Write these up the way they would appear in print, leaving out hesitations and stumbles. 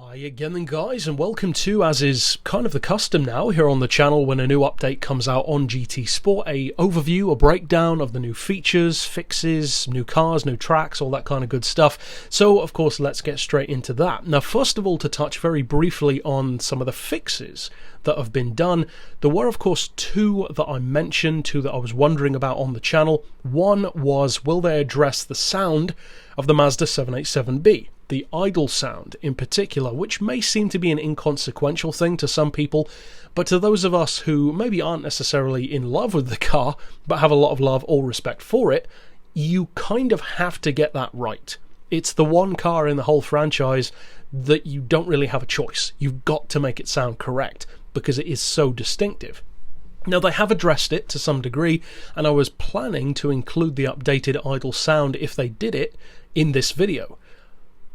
Hi again then guys, and welcome to, as is kind of the custom now here on the channel when a new update comes out on GT Sport, a overview, a breakdown of the new features, fixes, new cars, new tracks, all that kind of good stuff. So of course let's get straight into that. Now first of all, to touch very briefly on some of the fixes that have been done, there were of course two that I mentioned, two that I was wondering about on the channel. One was, will they address the sound of the Mazda 787B? The idle sound in particular, which may seem to be an inconsequential thing to some people, but to those of us who maybe aren't necessarily in love with the car, but have a lot of love or respect for it, you kind of have to get that right. It's the one car in the whole franchise that you don't really have a choice. You've got to make it sound correct, because it is so distinctive. Now they have addressed it to some degree, and I was planning to include the updated idle sound if they did it in this video.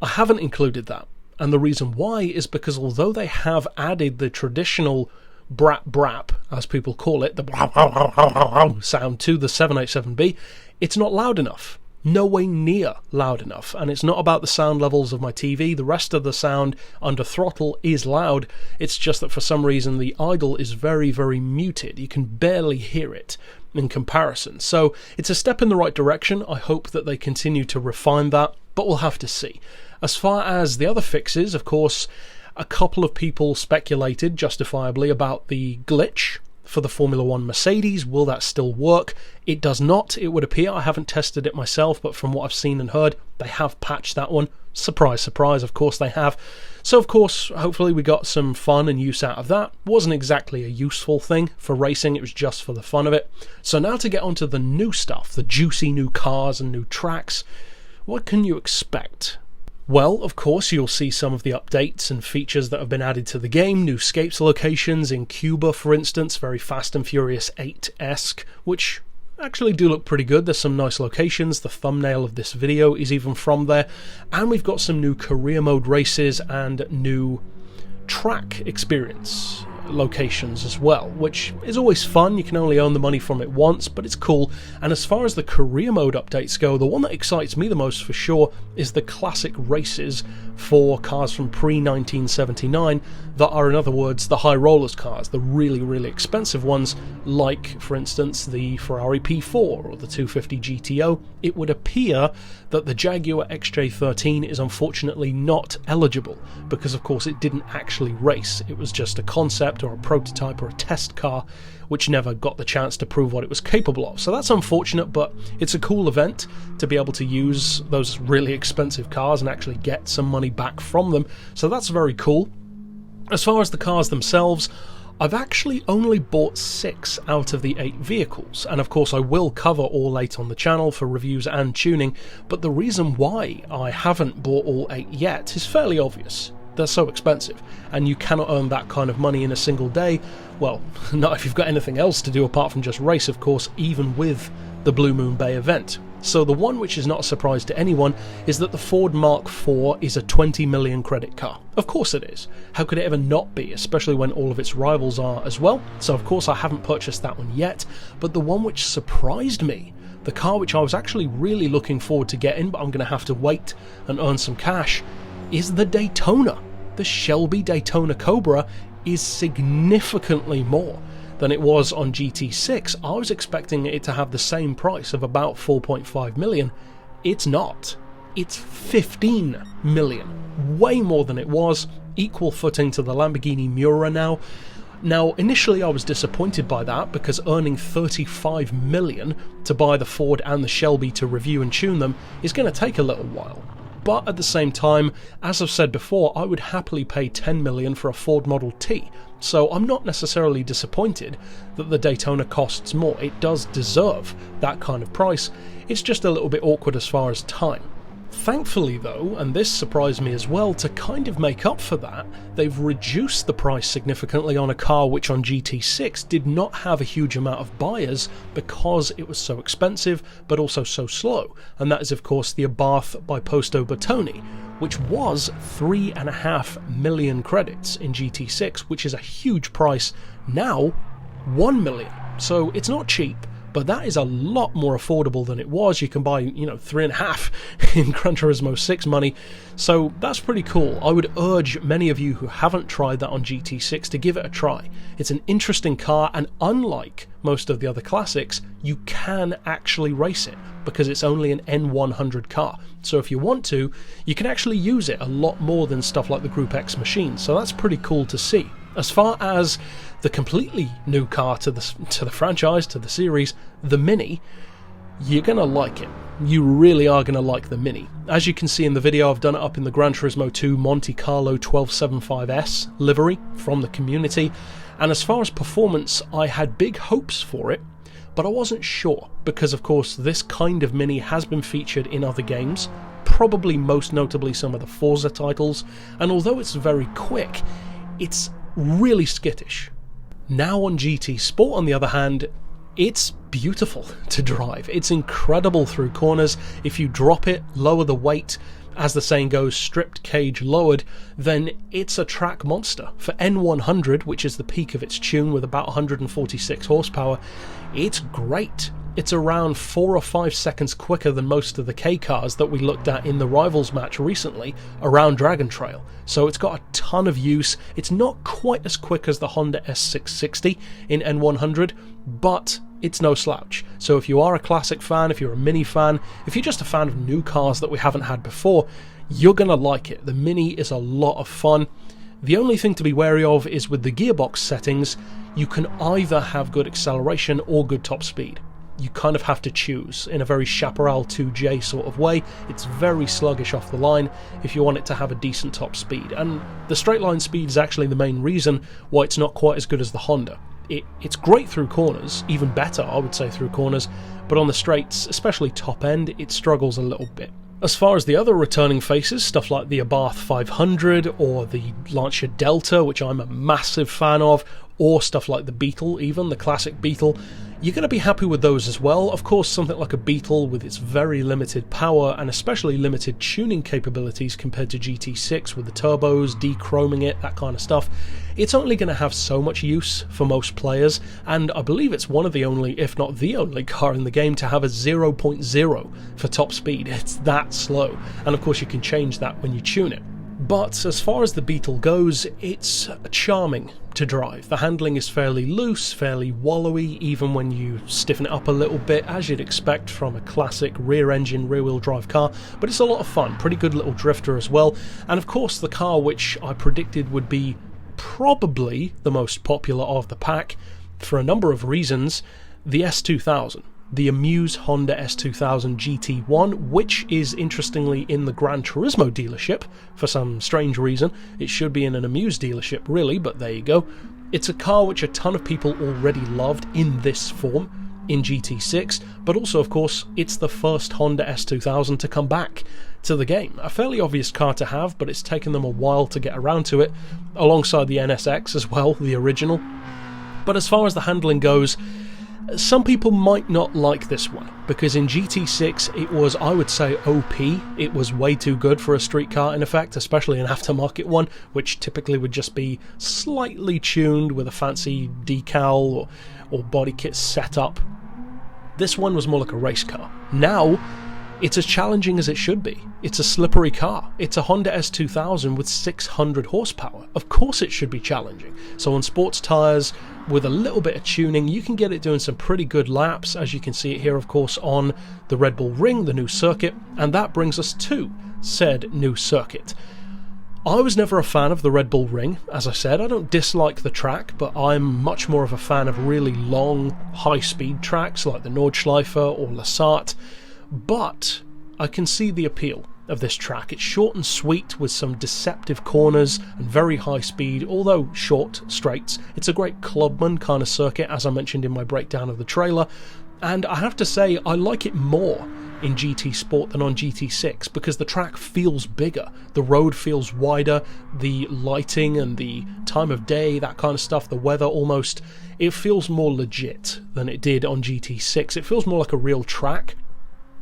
I haven't included that, and the reason why is because although they have added the traditional brap, as people call it, the sound to the 787B, it's not loud enough. No way near loud enough, and it's not about the sound levels of my TV. The rest of the sound under throttle is loud. It's just that for some reason the idle is very, very muted. You can barely hear it in comparison. So it's a step in the right direction. I hope that they continue to refine that, but we'll have to see. As far as the other fixes, of course, a couple of people speculated justifiably about the glitch for the Formula 1 Mercedes. Will that still work? It does not, it would appear. I haven't tested it myself, but from what I've seen and heard, they have patched that one. Surprise, surprise, of course they have. So of course, hopefully we got some fun and use out of that. Wasn't exactly a useful thing for racing, it was just for the fun of it. So now to get onto the new stuff, the juicy new cars and new tracks. What can you expect? Well, of course, you'll see some of the updates and features that have been added to the game. New escapes locations in Cuba, for instance, very Fast and Furious 8-esque, which actually do look pretty good. There's some nice locations. The thumbnail of this video is even from there. And we've got some new career mode races and new track experience locations as well, which is always fun. You can only earn the money from it once, but it's cool. And as far as the career mode updates go, the one that excites me the most for sure is the classic races for cars from pre-1979 that are, in other words, the high rollers cars, the really, really expensive ones, like, for instance, the Ferrari P4 or the 250 GTO. It would appear that the Jaguar XJ13 is unfortunately not eligible because, of course, it didn't actually race. It was just a concept or a prototype or a test car which never got the chance to prove what it was capable of. So that's unfortunate, but it's a cool event to be able to use those really expensive cars and actually get some money back from them. So that's very cool. As far as the cars themselves, I've actually only bought 6 out of the 8 vehicles, and of course I will cover all 8 on the channel for reviews and tuning, but the reason why I haven't bought all 8 yet is fairly obvious. They're so expensive, and you cannot earn that kind of money in a single day. Well, not if you've got anything else to do apart from just race, of course, even with the Blue Moon Bay event. So the one which is not a surprise to anyone is that the Ford Mark IV is a 20 million credit car. Of course it is. How could it ever not be, especially when all of its rivals are as well? So of course I haven't purchased that one yet, but the one which surprised me, the car which I was actually really looking forward to getting, but I'm going to have to wait and earn some cash, is the Daytona. The Shelby Daytona Cobra is significantly more than it was on GT6. I was expecting it to have the same price of about 4.5 million. It's not. It's 15 million. Way more than it was. Equal footing to the Lamborghini Miura now. Now, initially I was disappointed by that because earning 35 million to buy the Ford and the Shelby to review and tune them is going to take a little while. But at the same time, as I've said before, I would happily pay 10 million for a Ford Model T. So I'm not necessarily disappointed that the Daytona costs more. It does deserve that kind of price. It's just a little bit awkward as far as time. Thankfully though, and this surprised me as well, to kind of make up for that, they've reduced the price significantly on a car which on GT6 did not have a huge amount of buyers because it was so expensive but also so slow, and that is of course the Abarth Biposto Bertoni, which was 3.5 million credits in GT6, which is a huge price. Now 1 million. So it's not cheap, but that is a lot more affordable than it was. You can buy, 3.5 in Gran Turismo 6 money, so that's pretty cool. I would urge many of you who haven't tried that on GT6 to give it a try. It's an interesting car, and unlike most of the other classics, you can actually race it, because it's only an N100 car. So if you want to, you can actually use it a lot more than stuff like the Group X machine, so that's pretty cool to see. As far as the completely new car to the franchise, to the series, the Mini, you're going to like it. You really are going to like the Mini. As you can see in the video, I've done it up in the Gran Turismo 2 Monte Carlo 1275S livery from the community, and as far as performance, I had big hopes for it, but I wasn't sure, because of course this kind of Mini has been featured in other games, probably most notably some of the Forza titles, and although it's very quick, it's really skittish. Now on GT Sport, on the other hand, it's beautiful to drive. It's incredible through corners. If you drop it, lower the weight, as the saying goes, stripped cage lowered, then it's a track monster. For N100, which is the peak of its tune with about 146 horsepower, it's great. It's around 4 or 5 seconds quicker than most of the K cars that we looked at in the Rivals match recently around Dragon Trail. So it's got a ton of use. It's not quite as quick as the Honda S660 in N100, but it's no slouch. So if you are a classic fan, if you're a Mini fan, if you're just a fan of new cars that we haven't had before, you're going to like it. The Mini is a lot of fun. The only thing to be wary of is with the gearbox settings, you can either have good acceleration or good top speed. You kind of have to choose in a very Chaparral 2J sort of way. It's very sluggish off the line if you want it to have a decent top speed, and the straight line speed is actually the main reason why it's not quite as good as the Honda. It's great through corners, even better I would say through corners, but on the straights, especially top end, it struggles a little bit. As far as the other returning faces, stuff like the Abarth 500 or the Lancia Delta, which I'm a massive fan of, or stuff like the Beetle, even the classic Beetle, you're going to be happy with those as well. Of course, something like a Beetle with its very limited power and especially limited tuning capabilities compared to GT6 with the turbos, dechroming it, that kind of stuff, it's only going to have so much use for most players, and I believe it's one of the only, if not the only, car in the game to have a 0.0 for top speed. It's that slow, and of course you can change that when you tune it. But as far as the Beetle goes, it's charming to drive. The handling is fairly loose, fairly wallowy, even when you stiffen it up a little bit, as you'd expect from a classic rear-engine, rear-wheel drive car, but it's a lot of fun, pretty good little drifter as well, and of course the car which I predicted would be probably the most popular of the pack, for a number of reasons, the S2000. The Amuse Honda S2000 GT1, which is interestingly in the Gran Turismo dealership for some strange reason. It should be in an Amuse dealership really, but there you go. It's a car which a ton of people already loved in this form in GT6, but also of course it's the first Honda S2000 to come back to the game. A fairly obvious car to have, but it's taken them a while to get around to it, alongside the NSX as well, the original. But as far as the handling goes, some people might not like this one, because in GT6 it was, I would say, OP. It was way too good for a street car in effect, especially an aftermarket one, which typically would just be slightly tuned with a fancy decal or body kit setup. This one was more like a race car. Now, it's as challenging as it should be. It's a slippery car. It's a Honda S2000 with 600 horsepower. Of course it should be challenging. So on sports tyres, with a little bit of tuning, you can get it doing some pretty good laps, as you can see it here of course on the Red Bull Ring, the new circuit, and that brings us to said new circuit. I was never a fan of the Red Bull Ring. As I said, I don't dislike the track, but I'm much more of a fan of really long, high-speed tracks like the Nordschleife or Lasart. But I can see the appeal of this track. It's short and sweet with some deceptive corners and very high speed, although short straights. It's a great clubman kind of circuit, as I mentioned in my breakdown of the trailer, and I have to say I like it more in GT Sport than on GT6 because the track feels bigger, the road feels wider, the lighting and the time of day, that kind of stuff, the weather almost, it feels more legit than it did on GT6. It feels more like a real track.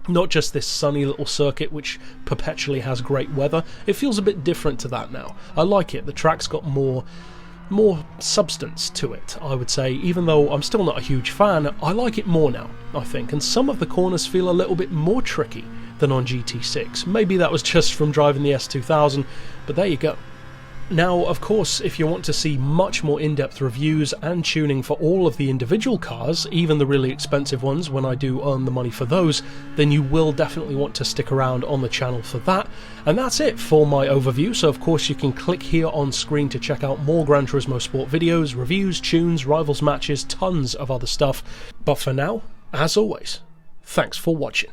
Not just this sunny little circuit which perpetually has great weather. It feels a bit different to that now. I like it. The track's got more more substance to it, I would say. Even though I'm still not a huge fan, I like it more now, I think, and some of the corners feel a little bit more tricky than on GT6. Maybe that was just from driving the S2000, but there you go. Now, of course, if you want to see much more in-depth reviews and tuning for all of the individual cars, even the really expensive ones when I do earn the money for those, then you will definitely want to stick around on the channel for that. And that's it for my overview, so of course you can click here on screen to check out more Gran Turismo Sport videos, reviews, tunes, rivals matches, tons of other stuff. But for now, as always, thanks for watching.